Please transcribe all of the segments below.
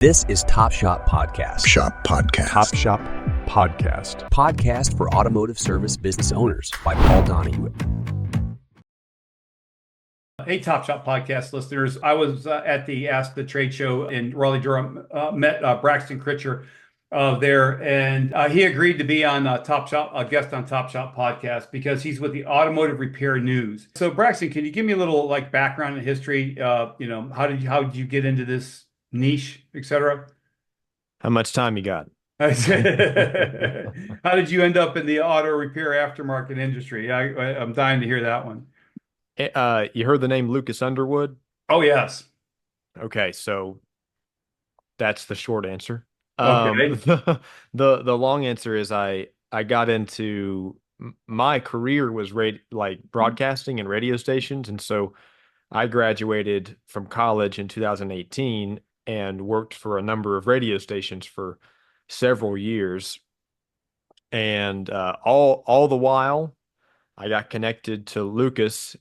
This is Top Shop Podcast. Shop Podcast. Top Shop Podcast. Podcast for automotive service business owners by Paul Donahue. Hey, Top Shop Podcast listeners. I was at the Ask the Trade Show in Raleigh-Durham, met Braxton Critcher there, and he agreed to be on Top Shop, a guest on Top Shop Podcast, because he's with the Automotive Repair News. So, Braxton, can you give me a little background and history? How did you get into this niche, etc.? How much time you got? How did you end up in the auto repair aftermarket industry? I'm dying to hear that one. You heard the name Lucas Underwood? Oh, yes. Okay, so that's the short answer. Okay. The long answer is I got into my career was broadcasting and radio stations, and so I graduated from college in 2018 and worked for a number of radio stations for several years, and all the while I got connected to Lucas.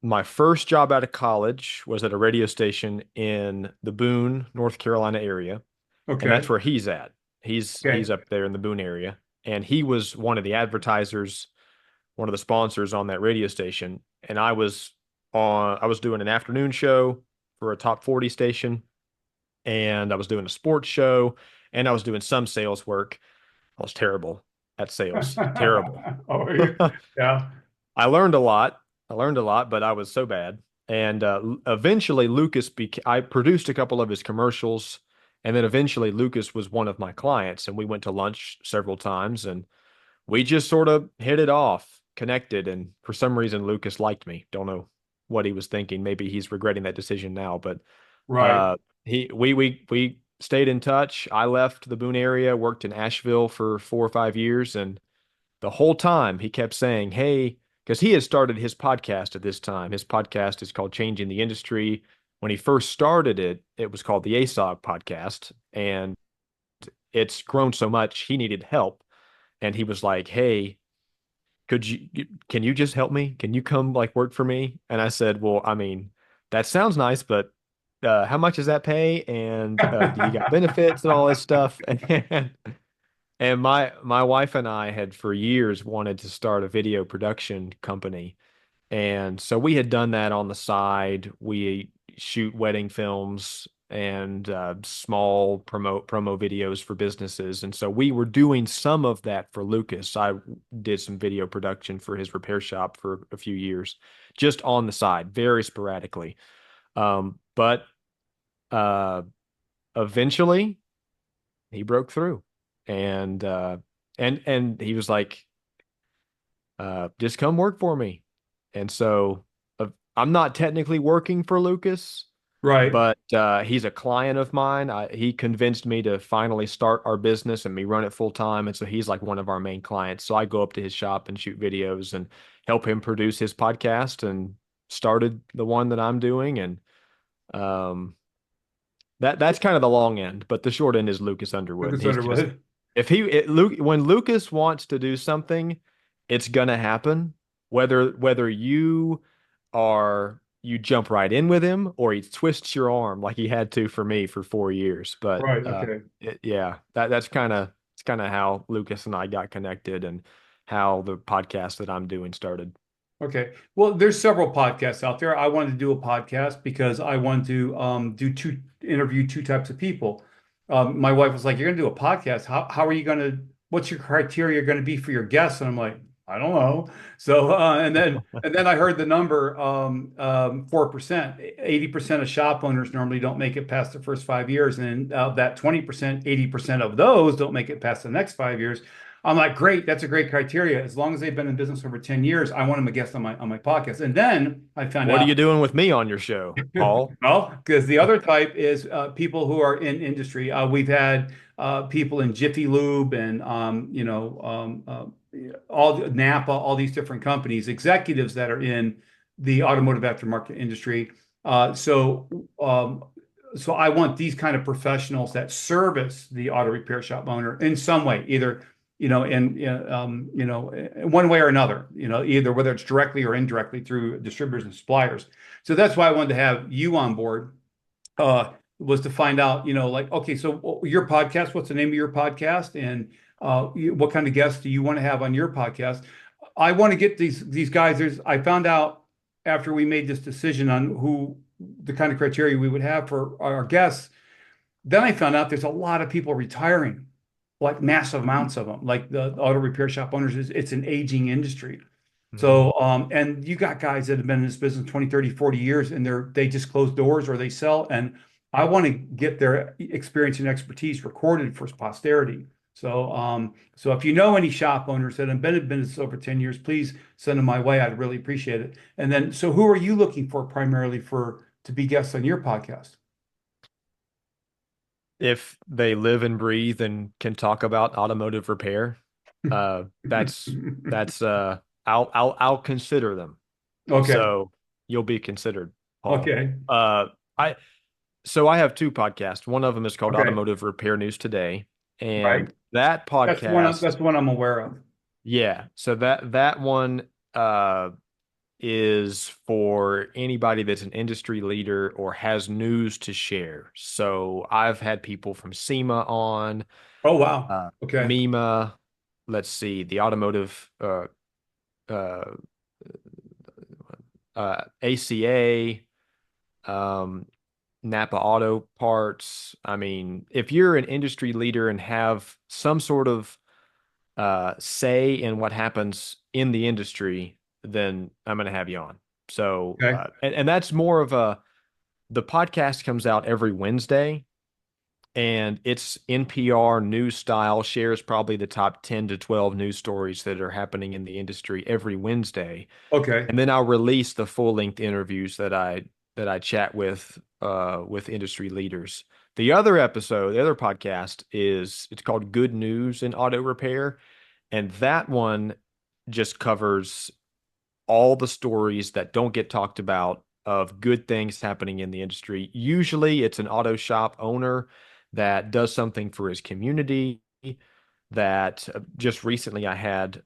My first job out of college was at a radio station in the Boone, North Carolina area. Okay. And that's where he's at. He's up there in the Boone area. And he was one of the advertisers, one of the sponsors on that radio station. And I was doing an afternoon show for a top 40 station. And I was doing a sports show. And I was doing some sales work. I was terrible at sales. Terrible. Oh, yeah. I learned a lot, but I was so bad. And eventually I produced a couple of his commercials, and then eventually Lucas was one of my clients, and we went to lunch several times, and we just sort of hit it off, connected, and for some reason Lucas liked me. Don't know what he was thinking. Maybe he's regretting that decision now, but Right. We stayed in touch. I left the Boone area, worked in Asheville for 4 or 5 years, and the whole time he kept saying, hey, because he had started his podcast at this time. His podcast is called Changing the Industry. When he first started it, it was called the ASOG podcast, and it's grown so much, he needed help. And he was like, hey, can you just help me? Can you come work for me? And I said, well, I mean, that sounds nice, but how much does that pay? And do you got benefits and all this stuff? And my wife and I had for years wanted to start a video production company. And so we had done that on the side. We shoot wedding films and small promo videos for businesses. And so we were doing some of that for Lucas. I did some video production for his repair shop for a few years, just on the side, very sporadically. But eventually he broke through, and he was like, just come work for me. And so I'm not technically working for Lucas, Right. but he's a client of mine. He convinced me to finally start our business and me run it full time. And so he's like one of our main clients. So I go up to his shop and shoot videos and help him produce his podcast, and started the one that I'm doing. And that's kind of the long end, but the short end is Lucas Underwood. Lucas Underwood. When Lucas wants to do something, it's gonna happen. Whether you jump right in with him, or he twists your arm like he had to for me for 4 years. But Right. Okay. that's kind of how Lucas and I got connected, and how the podcast that I'm doing started. Okay. Well, there's several podcasts out there. I wanted to do a podcast because I wanted to interview two types of people. My wife was like, "You're going to do a podcast. How are you going to? What's your criteria going to be for your guests?" And I'm like, "I don't know." So and then I heard the number 4%. 80% of shop owners normally don't make it past the first 5 years, and that 20%, 80% of those don't make it past the next 5 years. I'm like, great, that's a great criteria. As long as they've been in business over 10 years, I want them a guest on my podcast. And then I found out. What are you doing with me on your show, Paul? Well, because the other type is people who are in industry. We've had people in Jiffy Lube and all Napa, all these different companies, executives that are in the automotive aftermarket industry. So I want these kind of professionals that service the auto repair shop owner in some way, either one way or another, either whether it's directly or indirectly through distributors and suppliers. So that's why I wanted to have you on board. was to find out, like, okay, so your podcast, what's the name of your podcast? And what kind of guests do you want to have on your podcast? I want to get these guys. I found out after we made this decision on who the kind of criteria we would have for our guests, then I found out there's a lot of people retiring, like massive amounts of them, like the auto repair shop owners. It's an aging industry. Mhm. So, and you got guys that have been in this business 20, 30, 40 years and they just close doors or they sell. And I want to get their experience and expertise recorded for posterity. So if you know any shop owners that have been in business over 10 years, please send them my way. I'd really appreciate it. And then, so who are you looking for primarily to be guests on your podcast? If they live and breathe and can talk about automotive repair, that's I'll consider them. Okay. So you'll be considered, Paul. Okay. I so I have two podcasts. One of them is called Okay. Automotive Repair News Today, Right. and that That's podcast, the one I'm aware of. yeah. So that one is for anybody that's an industry leader or has news to share. So I've had people from SEMA on, Oh, wow. uh, Okay. MEMA, let's see, the automotive uh, ACA, um, Napa Auto Parts. I mean, if you're an industry leader and have some sort of say in what happens in the industry, then I'm going to have you on. So, Okay. and that's more of the podcast comes out every Wednesday, and it's NPR news style, shares probably the top 10 to 12 news stories that are happening in the industry every Wednesday. Okay. And then I'll release the full-length interviews that I chat with industry leaders. The other podcast it's called Good News in Auto Repair, and that one just covers all the stories that don't get talked about of good things happening in the industry. Usually it's an auto shop owner that does something for his community. That just recently I had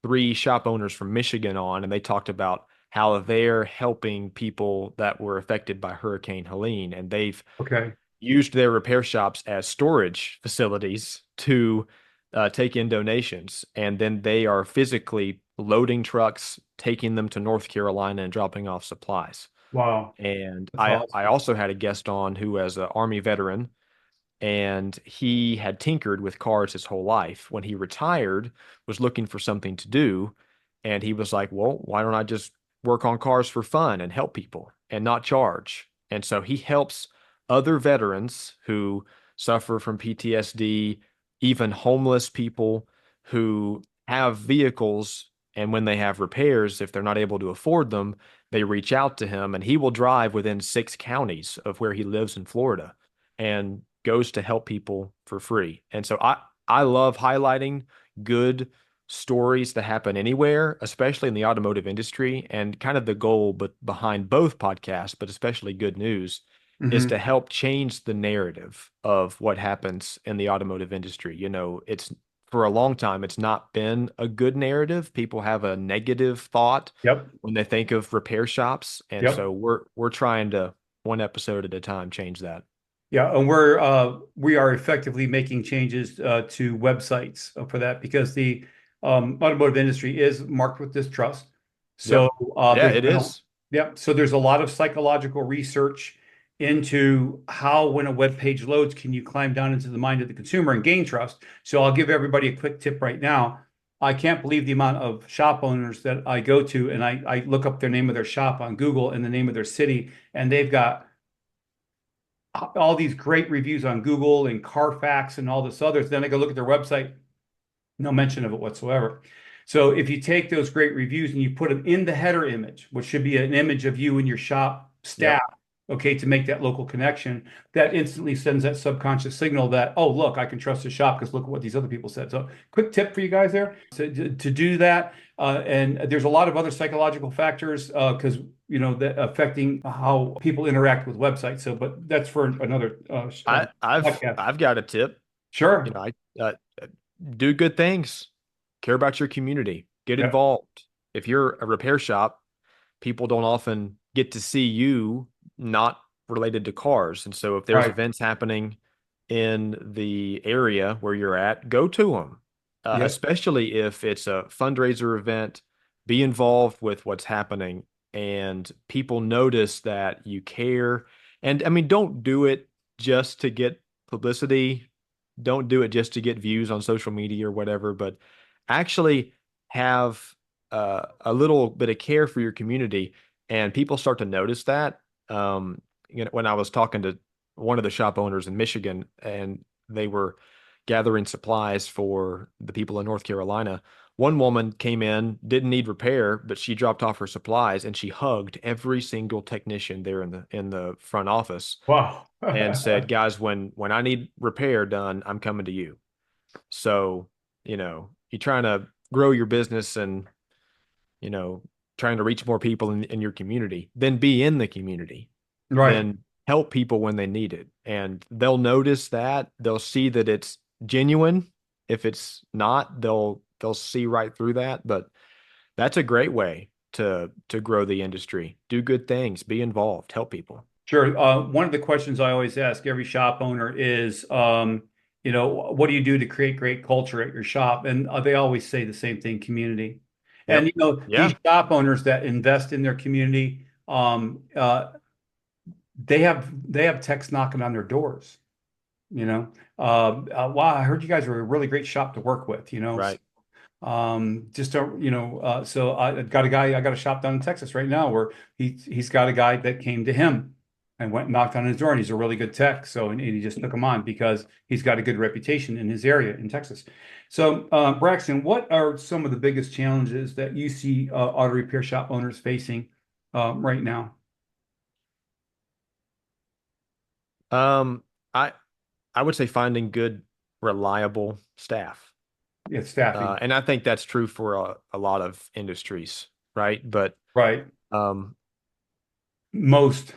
three shop owners from Michigan on, and they talked about how they're helping people that were affected by Hurricane Helene, and they've Okay. used their repair shops as storage facilities to take in donations. And then they are physically loading trucks, taking them to North Carolina and dropping off supplies. Wow. And That's I awesome. also had a guest on who was an Army veteran, and he had tinkered with cars his whole life. When he retired, was looking for something to do, and he was like, "Well, why don't I just work on cars for fun and help people and not charge?" And so he helps other veterans who suffer from PTSD, even homeless people who have vehicles, and when they have repairs, if they're not able to afford them, they reach out to him, and he will drive within 6 counties of where he lives in Florida and goes to help people for free. And so I love highlighting good stories that happen anywhere, especially in the automotive industry. And kind of the goal but behind both podcasts, but especially Good News, is to Hmm. help change the narrative of what happens in the automotive industry. It's for a long time it's not been a good narrative. People have a negative thought Yep. when they think of repair shops. And Yep. so we're trying to, one episode at a time, change that. Yeah, and we are effectively making changes to websites for that because the automotive industry is marked with distrust. So Yep. Yeah, there's it been a, is. yeah, so there's a lot of psychological research into how when a web page loads, can you climb down into the mind of the consumer and gain trust. So I'll give everybody a quick tip right now. I can't believe the amount of shop owners that I go to and I look up their name of their shop on Google and the name of their city, and they've got all these great reviews on Google and Carfax and all this others. Then I go look at their website, no mention of it whatsoever. So if you take those great reviews and you put them in the header image, which should be an image of you and your shop staff, Yep. okay, to make that local connection, that instantly sends that subconscious signal that, oh, look, I can trust the shop because look at what these other people said. So quick tip for you guys there to do that. And there's a lot of other psychological factors because that affecting how people interact with websites. So, but that's for another podcast. I've got a tip. Sure. I do good things, care about your community, get Yeah. involved. If you're a repair shop, people don't often get to see you not related to cars. And so if there's Right. events happening in the area where you're at, go to them, Yep. especially if it's a fundraiser event. Be involved with what's happening, and people notice that you care. And I mean, don't do it just to get publicity. Don't do it just to get views on social media or whatever, but actually have a little bit of care for your community, and people start to notice that. When I was talking to one of the shop owners in Michigan, and they were gathering supplies for the people in North Carolina. One woman came in, didn't need repair, but she dropped off her supplies and she hugged every single technician there in the front office Wow. and said, "Guys, when I need repair done, I'm coming to you." So, you're trying to grow your business and, you know, trying to reach more people in your community, then be in the community, Right. then help people when they need it. And they'll notice that. They'll see that it's genuine. If it's not, they'll see right through that. But that's a great way to grow the industry. Do good things, be involved, help people. Sure. One of the questions I always ask every shop owner is, what do you do to create great culture at your shop? And they always say the same thing, community. And, Yep. these Yeah. shop owners that invest in their community, they have techs knocking on their doors, wow, I heard you guys were a really great shop to work with, Right. just don't, so I got a shop down in Texas right now where he's got a guy that came to him and went and knocked on his door, and he's a really good tech. So, and he just took him on because he's got a good reputation in his area in Texas. So, Braxton, what are some of the biggest challenges that you see auto repair shop owners facing right now? Um, I I would say finding good, reliable staff. It's staffing, And I think that's true for a lot of industries, right? But right? um, Most.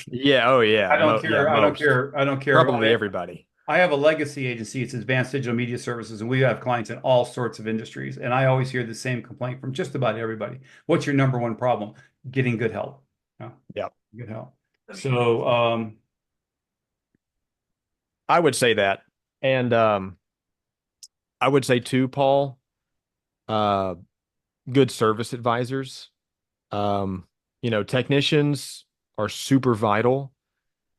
yeah, oh yeah, I don't yeah, care. I don't most, care. I don't care. probably everybody. I have a legacy agency. It's Advanced Digital Media Services, and we have clients in all sorts of industries. And I always hear the same complaint from just about everybody. What's your number one problem? Getting good help. Yeah, Yeah, good help. So, I would say that, and I would say too, Paul, uh, good service advisors. Technicians are super vital.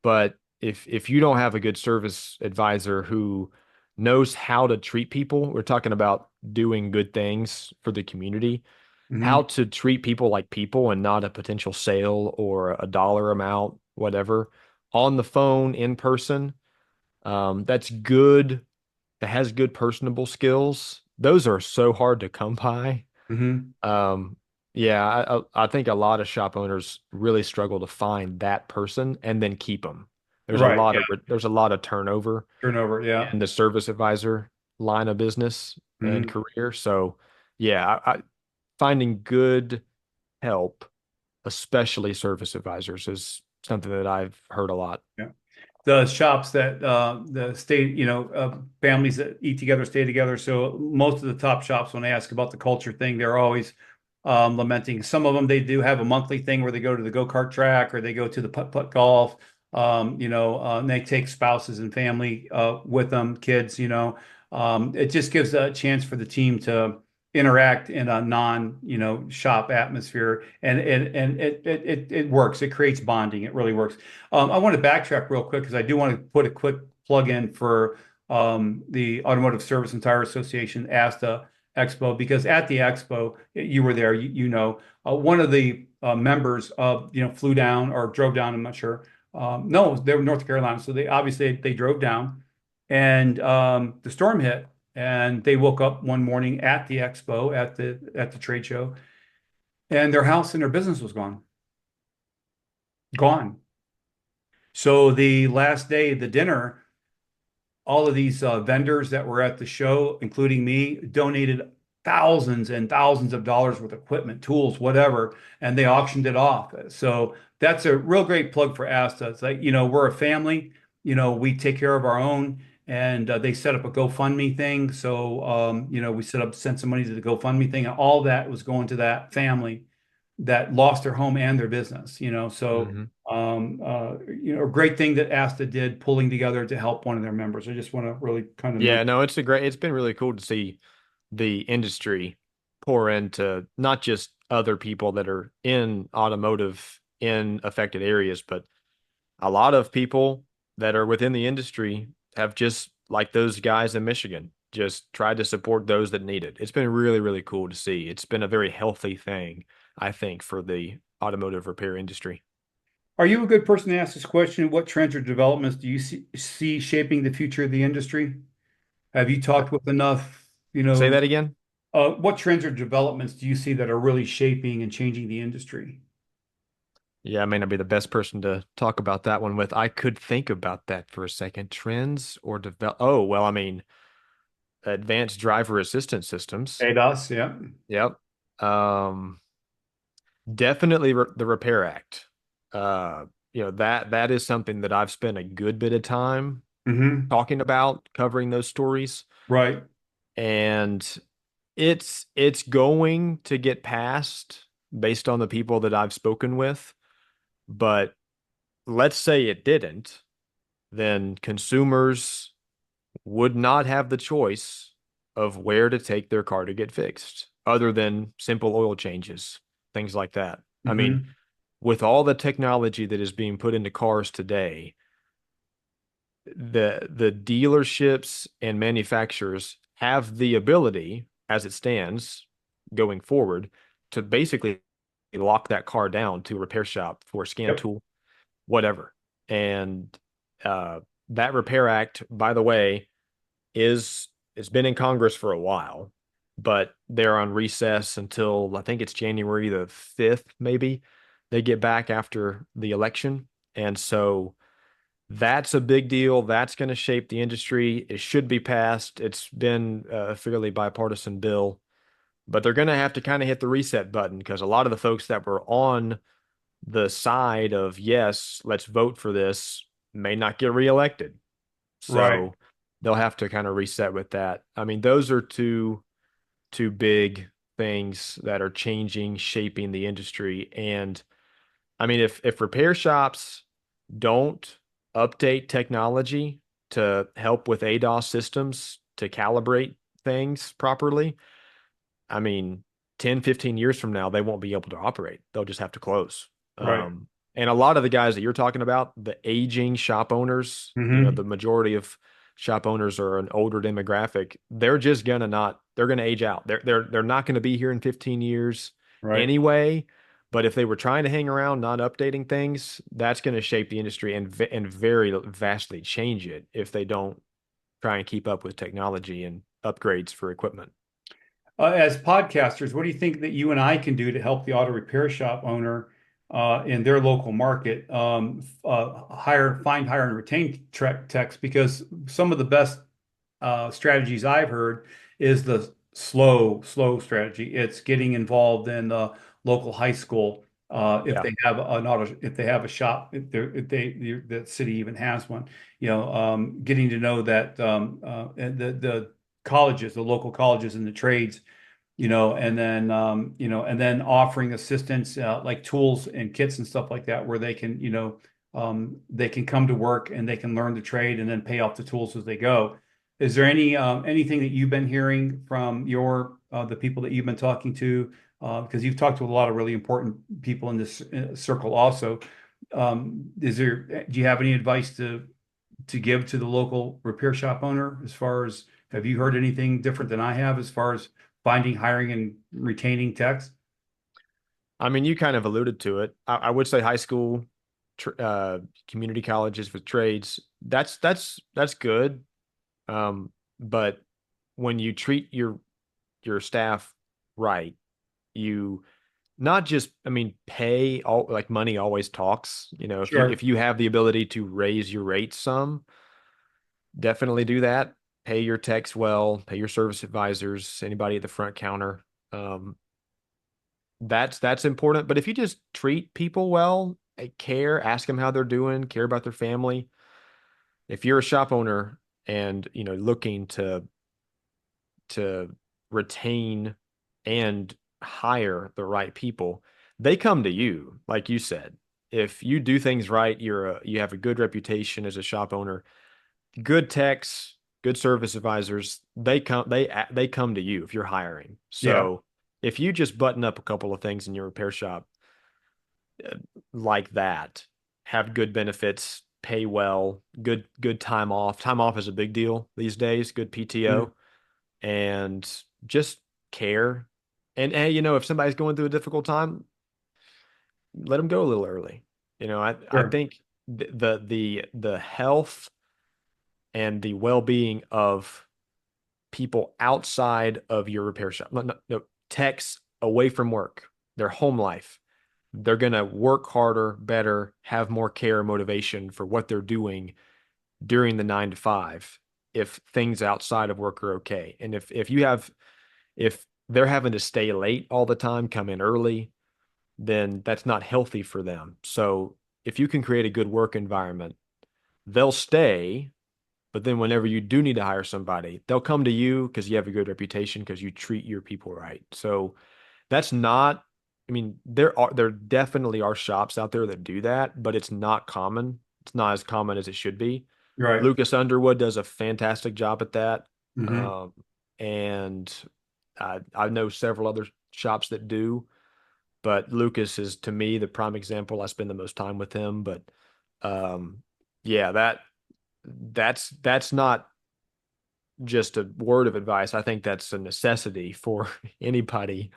But if you don't have a good service advisor who knows how to treat people, we're talking about doing good things for the community, how mhm, to treat people and not a potential sale or a dollar amount, whatever, on the phone, in person. That's good. That has good personable skills. Those are so hard to come by. mhm. Um, yeah, I think a lot of shop owners really struggle to find that person and then keep them. Right. Yeah. There's a lot of turnover Turnover. Yeah. in the service advisor line of business and Mhm. career. So, yeah, finding good help, especially service advisors, is something that I've heard a lot. Yeah. The shops that the state, families that eat together stay together. So most of the top shops, when they ask about the culture thing, they're always lamenting. Some of them they do have a monthly thing where they go to the go-kart track or they go to the putt-putt golf. And they take spouses and family with them, kids. It just gives a chance for the team to interact in a shop atmosphere, and it works. It creates bonding. It really works. I want to backtrack real quick because I do want to put a quick plug in for the Automotive Service and Tire Association ASTA Expo, because at the expo you were there. One of the members flew down or drove down. I'm not sure. No, they were North Carolina, so they obviously they drove down, and the storm hit, and they woke up one morning at the expo at the trade show, and their house and their business was gone. So the last day, the dinner, all of these vendors that were at the show, including me, donated thousands and thousands of dollars worth of equipment, tools, whatever, and they auctioned it off. So that's a real great plug for ASTA. It's like, we're a family, we take care of our own, and they set up a GoFundMe thing. So, we sent some money to the GoFundMe thing, and all that was going to that family that lost their home and their business. So Mhm. A great thing that ASTA did pulling together to help one of their members. I just want to really kind of Yeah, mention. no, it's been really cool to see the industry pour into not just other people that are in automotive in affected areas, but a lot of people that are within the industry have just like those guys in Michigan, just tried to support those that need it. It's been really, really cool to see. It's been a very healthy thing, I think, for the automotive repair industry. Are you a good person to ask this question? What trends or developments do you see shaping the future of the industry? Have you Uh, talked with enough, Say that again. what trends or developments do you see that are really shaping and changing the industry? Yeah, I may not be the best person to talk about that one with. I could think about that for a second. Trends or develop. Oh, well, I mean, advanced driver assistance systems. ADAS, yeah. Yep. Um, Definitely the Repair Act. That is something that I've spent a good bit of time Hmm. talking about, covering those stories, Right, and it's going to get passed based on the people that I've spoken with. But let's say it didn't, then consumers would not have the choice of where to take their car to get fixed, other than simple oil changes, things like that. I mean, hmm. with all the technology that is being put into cars today, the dealerships and manufacturers have the ability, as it stands, going forward, to basically lock that car down to a repair shop for a scan Yep. tool, whatever. And uh, that Repair Act, by the way, is it's been in Congress for a while, but they're on recess until I think it's January the 5th, maybe. They get back after the election. And so that's a big deal. That's going to shape the industry. It should be passed. It's been a fairly bipartisan bill, but they're going to have to kind of hit the reset button because a lot of the folks that were on the side of, yes, let's vote for this may not get reelected. Right. So they'll have to kind of reset with that. I mean, those are two big things that are changing, shaping the industry. And I mean, if repair shops don't update technology to help with ADAS systems to calibrate things properly, I mean, 10, 15 years from now, they won't be able to operate. They'll just have to close. Right. And a lot of the guys that you're talking about, the aging shop owners, the Hmm. majority of shop owners are an older demographic. They're just gonna not, they're gonna age out. They're not gonna be here in 15 years Right. anyway. But if they were trying to hang around, not updating things, that's going to shape the industry and very vastly change it if they don't try and keep up with technology and upgrades for equipment. As podcasters, what do you think that you and I can do to help the auto repair shop owner in their local market find, hire, and retain techs? Because some of the best strategies I've heard is the slow strategy. It's getting involved in the local high school. If Yeah. they have if they have a shop, the city even has one, getting to know that and the colleges, the local colleges and the trades, and then offering assistance like tools and kits and stuff like that, where they can come to work and they can learn the trade and then pay off the tools as they go. Is there anything that you've been hearing from the people that you've been talking to? Because you've talked to a lot of really important people in this circle also. Do you have any advice to give to the local repair shop owner as far as have you heard anything different than I have as far as finding, hiring, and retaining techs? I mean, you kind of alluded to it. I would say high school, community colleges with trades. That's good. Um, but when you treat your staff right, you not just, I mean, pay all like money always talks. If Sure. you have the ability to raise your rates some, definitely do that. Pay your techs well, pay your service advisors, anybody at the front counter. Um, that's important. But if you just treat people well, care, ask them how they're doing, care about their family. If you're a shop owner and looking to retain and hire the right people, they come to you, like you said. if you do things right, you have a good reputation as a shop owner. Good techs, good service advisors, they come to you if you're hiring. Yeah. So if you just button up a couple of things in your repair shop like that, have good benefits, pay well, good time off. Time off is a big deal these days, good Mhm. PTO, and just care. And hey, if somebody's going through a difficult time, let them go a little early. I Sure. think the health and the well-being of people outside of your repair shop, no, techs away from work, their home life, they're going to work harder, better, have more care, motivation for what they're doing during the 9 to 5 if things outside of work are okay. And if they're having to stay late all the time, come in early, then that's not healthy for them. So if you can create a good work environment, they'll stay. But then whenever you do need to hire somebody, they'll come to you because you have a good reputation because you treat your people right. So that's not, I mean, there definitely are shops out there that do that, but it's not common. It's not as common as it should be. Right. Lucas Underwood does a fantastic job at that. Hmm. Um, and I know several other shops that do, but Lucas is to me the prime example. I spend the most time with him, but um, yeah, that's not just a word of advice. I think that's a necessity for anybody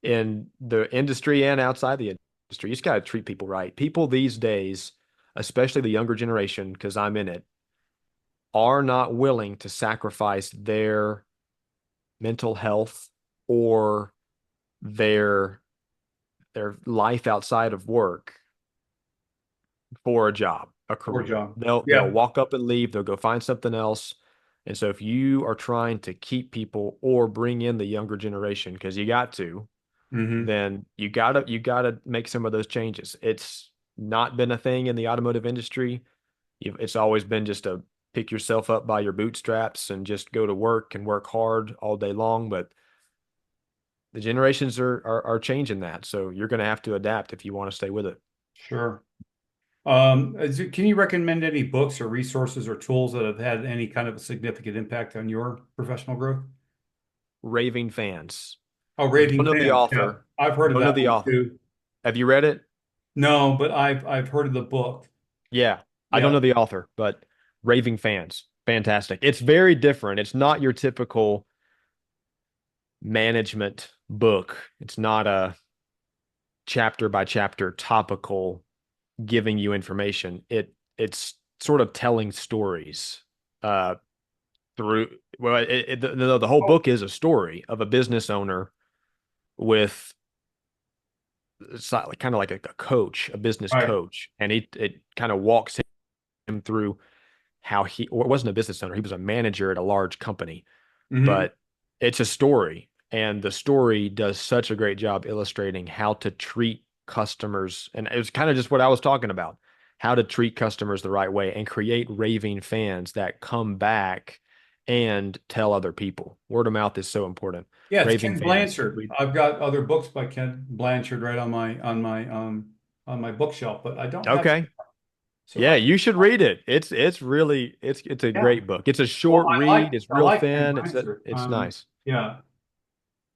in the industry and outside the industry. You just got to treat people right. People these days, especially the younger generation, because I'm in it, are not willing to sacrifice their mental health or their their life outside of work for a job, a Poor career. John. They'll Yeah. walk up and leave, they'll go find something else. And so if you are trying to keep people or bring in the younger generation, because you got to, Hmm. then you gotta make some of those changes. It's not been a thing in the automotive industry. It's always been just a pick yourself up by your bootstraps and just go to work and work hard all day long. But the generations are changing that. So you're going to have to adapt if you want to stay with it. Sure. Can you recommend any books or resources or tools that have had any kind of a significant impact on your professional growth? Raving fans. Oh, Don't Raving know the Fans. Yeah, author. I've heard of Don't know that the one author. too. Have you read it? No, but I've heard of the book. Yeah. I don't Yeah. know the author, but Raving Fans. Fantastic. It's very different. It's not your typical management book. It's not a chapter by chapter topical giving you information. It's sort of telling stories uh through well the whole Oh, book is a story of a business owner with it's not like kind of like a coach, a business right. coach, and it kind of walks him through how he or it wasn't a business owner, he was a manager at a large company, Hmm. but it's a story, and the story does such a great job illustrating how to treat customers, and it was kind of just what I was talking about, how to treat customers the right way and create raving fans that come back and tell other people. Word of mouth is so important. Yeah, it's Raving Ken fans. Blanchard. I've got other books by Ken Blanchard right on my bookshelf, but I don't have it. Okay. So Yeah, I you should read it. It's really it's a yeah. great book. It's a Well, short read. It's I real like Ken thin. Blanchard. It's nice. Yeah.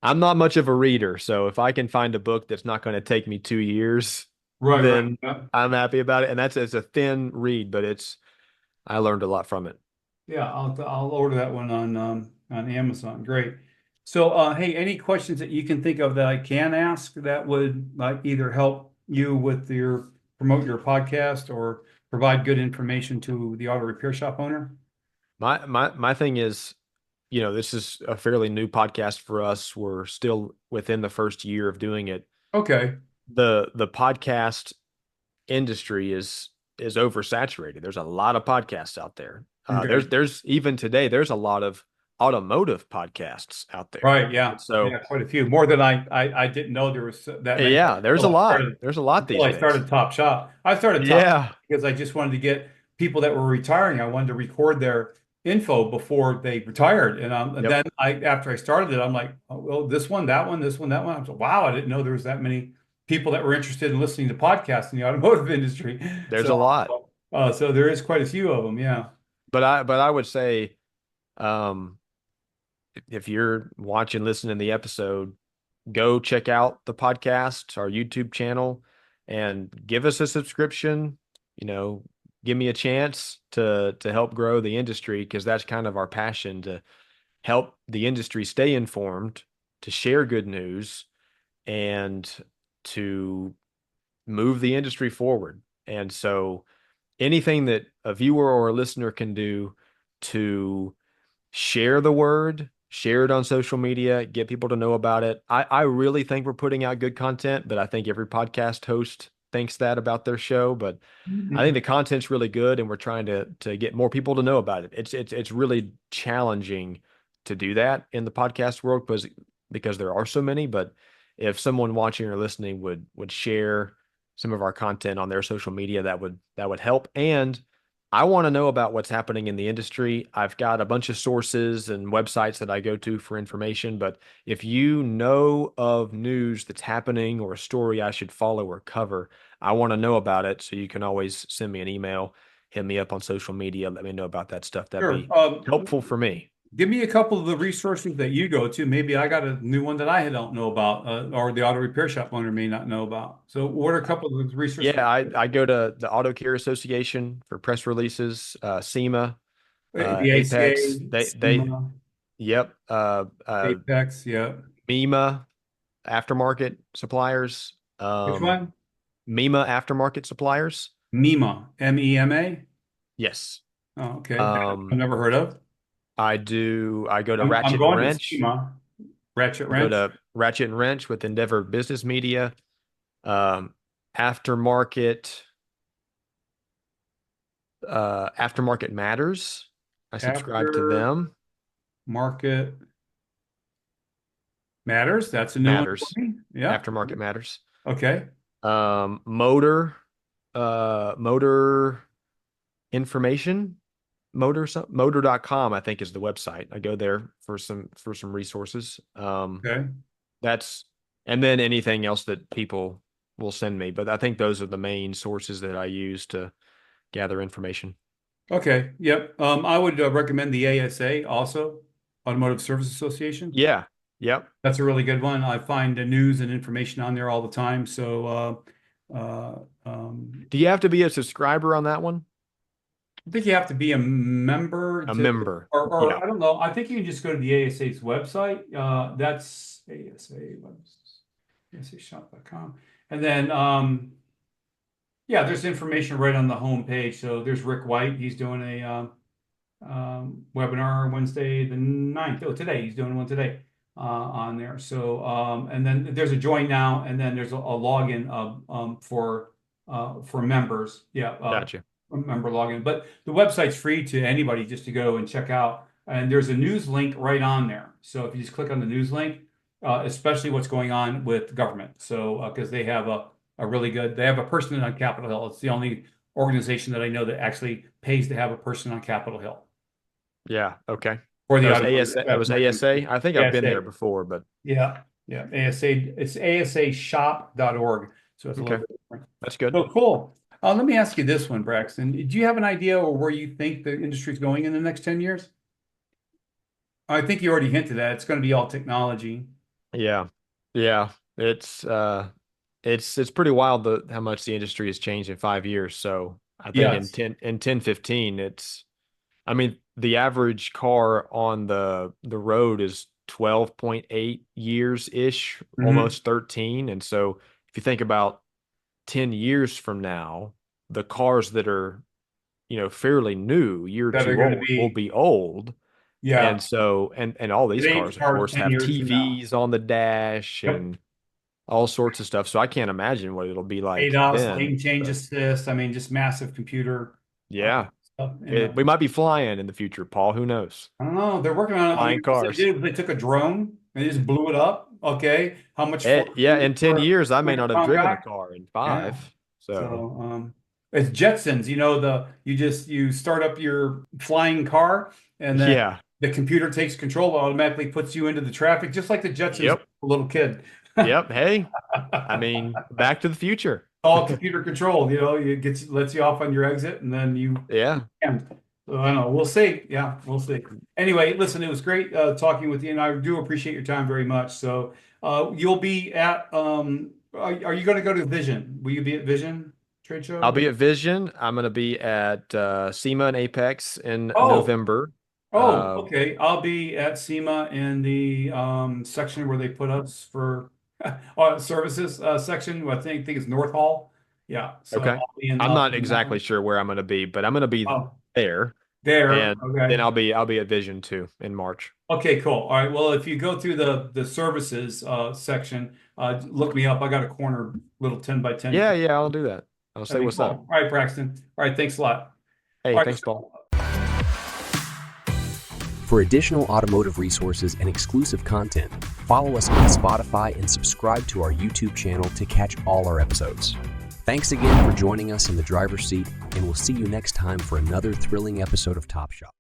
I'm not much of a reader, so if I can find a book that's not going to take me 2 years, Right, right. then Yeah. I'm happy about it. And it's a thin read, but I learned a lot from it. Yeah, I'll order that one on Amazon. Great. So hey, any questions that you can think of that I can ask that would either help you with your promote your podcast or provide good information to the auto repair shop owner? My thing is, this is a fairly new podcast for us. We're still within the first year of doing it. Okay. The podcast industry is oversaturated. There's a lot of podcasts out there. Okay. There's even today there's a lot of automotive podcasts out there. Right. Yeah. And so Yeah. Quite a few. More than I didn't know there was that many yeah, there's a until I lot. started There's a lot until these I days. started Top Shop. I started Top Shop Yeah. because I just wanted to get people that were retiring. I wanted to record their info before they retired. And Yep. then after I started it, I'm like, oh, well, this one, that one, this one, that one. I was like, wow, I didn't know there was that many people that were interested in listening to podcasts in the automotive industry. There's a So, lot. so there is quite a few of them. Yeah. But I would say, um, if you're watching, listening to the episode, go check out the podcast, our YouTube channel, and give us a subscription. You know, give me a chance to help grow the industry, because that's kind of our passion, to help the industry stay informed, to share good news, and to move the industry forward. And so anything that a viewer or a listener can do to share the word, share it on social media, get people to know about it. I really think we're putting out good content, but I think every podcast host thinks that about their show. But I think the content's really good, and we're trying to get more people to know about it. It's really challenging to do that in the podcast world, because there are so many. But if someone watching or listening would share some of our content on their social media, that would help. And I want to know about what's happening in the industry. I've got a bunch of sources and websites that I go to for information, but if you know of news that's happening or a story I should follow or cover, I want to know about it. So you can always send me an email, hit me up on social media, let me know about that stuff. That'd Sure. be helpful for me. Give me a couple of the resources that you go to. Maybe I got a new one that I don't know about, or the auto repair shop owner may not know about. So, what are a couple of the resources? Yeah, I go to the Auto Care Association for press releases, SEMA, The Apex. ACA, They SEMA, yep, Apex, yeah. MEMA aftermarket suppliers. Which one? MEMA aftermarket suppliers. MEMA, MEMA. Yes. Oh, okay. I've Um, never heard of. I do. I go to I'm Ratchet and going to Wrench. SEMA, Ratchet I go Wrench. to Ratchet and Wrench with Endeavor Business Media. Um, aftermarket, Aftermarket Matters. I subscribe to After them. Market Matters. That's a new one for Matters. me. Yeah. Aftermarket Matters. Okay. Motor, Motor Information. Motor.com, I think, is the website. I go there for some resources. Okay. That's and then anything else that people will send me. But I think those are the main sources that I use to gather information. Okay. Yep. I would recommend the ASA also, Automotive Service Association. Yeah. Yep. That's a really good one. I find the news and information on there all the time. So, Do you have to be a subscriber on that one? I think you have to be a member A to, member. or Yeah. I don't know. I think you can just go to the ASA's website. That's ASAshop.com. And then, yeah, there's information right on the home page. So there's Rick White. He's doing a webinar Wednesday the 9th. Oh, today he's doing one today on there. So and then there's a join now, and then there's a login for members. Yeah, Gotcha. member login. But the website's free to anybody just to go and check out. And there's a news link right on there. So if you just click on the news link, especially what's going on with government. So because they have a really good, they have a person on Capitol Hill. It's the only organization that I know that actually pays to have a person on Capitol Hill. Yeah. Okay. For the That was automotive. ASA. That was ASA. I think I've been there before, but Yeah, yeah. ASA, it's asashop.org. So it's a little okay, bit different. that's good. So cool. Let me ask you this one, Braxton. Do you have an idea or where you think the industry is going in the next 10 years? I think you already hinted at it's going to be all technology. Yeah. Yeah. It's pretty wild how much the industry has changed in 5 years. So I think Yes. in 10, 15, I mean, the average car on the road is 12.8 years ish, almost 13. And so if you think about 10 years from now, the cars that are, fairly new, year or That are two going to old, will be, be old. yeah. And so, and all these Today's cars, of cars course, 10 have years from now. TVs on the dash Yep. and all sorts of stuff. So I can't imagine what it'll be like ADAS, then. lane change But assist. I mean, just massive computer yeah, stuff. we might be flying in the future, Paul. Who knows? I don't know. They're working on it. Flying cars. They took a drone and they just blew it up. Okay. How much force Yeah, in 10 for a years, I may not have 200-pound driven a guy? car in Yeah. 5. So So it's Jetsons, you start up your flying car and then yeah. the computer takes control, automatically puts you into the traffic, just like the Jetsons, Yep. a little kid. Yep. Hey, I mean, Back to the Future. All computer controlled, it lets you off on your exit and then you Yeah. can. So I don't know. We'll see. Yeah, we'll see. Anyway, listen, it was great talking with you, and I do appreciate your time very much. So you'll be at are you going to go to Vision? Will you be at Vision trade show? I'll be at Vision. I'm going to be at SEMA and Apex in Oh, November. oh, Uh, okay. I'll be at SEMA in the section where they put us for services section. I think it's North Hall. Yeah. So okay. I'll be in I'm not in that exactly one. sure where I'm going to be, but I'm going to be Oh, there. there. And then Okay. I'll be at Vision too in March. Okay, cool. All right. Well, if you go through the services section, look me up. I got a corner little 10 by 10. Yeah, yeah, I'll do that. I'll say That'd be what's cool. up. All right, Braxton. All right, thanks a lot. Hey, All right. thanks, Paul. For additional automotive resources and exclusive content, follow us on Spotify and subscribe to our YouTube channel to catch all our episodes. Thanks again for joining us in the driver's seat, and we'll see you next time for another thrilling episode of Top Shop.